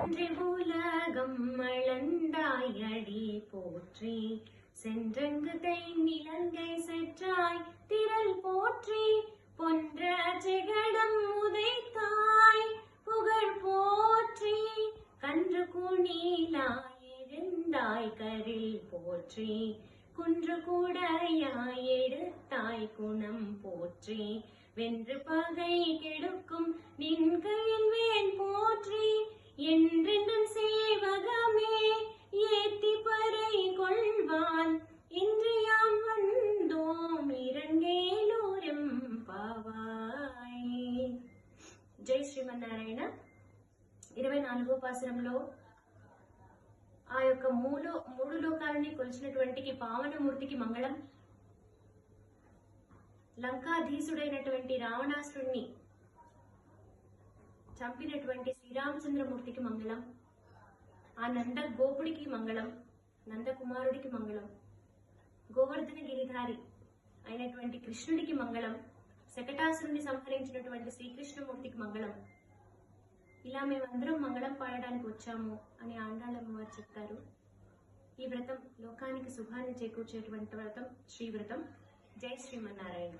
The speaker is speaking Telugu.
உலகம் அளந்தாயடி போற்றி, சென்றங்கு தைநிலங்கை செற்றாய் திரள் போற்றி, பொன்ற ஜெகடம் உதைத்தாய் புகழ் போற்றி, கன்று குணிலாய் எழுந்தாய் கரில் போற்றி, குன்று கூடையாய் எடுத்தாய் குணம் போற்றி, வென்று பகை கெடுக்கும் நின் கையின் வேல் போற்றி, என்றென்றும் சேவகமே ஏத்தி பறை கொள்வான், இன்று யாம் வந்தோம் இரங்கேலோரம் பாவாய். జై శ్రీమన్నారాయణ. 24వ పాసురంలో ఆ యొక్క మూడు లోకాలని కొలిచినటువంటి పావనమూర్తికి మంగళం, లంకాధీసుడైనటువంటి రావణాసురుణ్ణి చంపినటువంటి శ్రీరామచంద్రమూర్తికి మంగళం, ఆ నంద గోపుడికి మంగళం, నందకుమారుడికి మంగళం, గోవర్ధన గిరిధారి అయినటువంటి కృష్ణుడికి మంగళం, శకటాసురుని సంహరించినటువంటి శ్రీకృష్ణమూర్తికి మంగళం. ఇలా మేమందరం మంగళం పాడడానికి వచ్చాము అని ఆండాళమ్మ వారు చెప్తారు. ఈ వ్రతం లోకానికి శుభాన్ని చేకూర్చేటువంటి వ్రతం శ్రీవ్రతం. జై శ్రీమన్నారాయణ.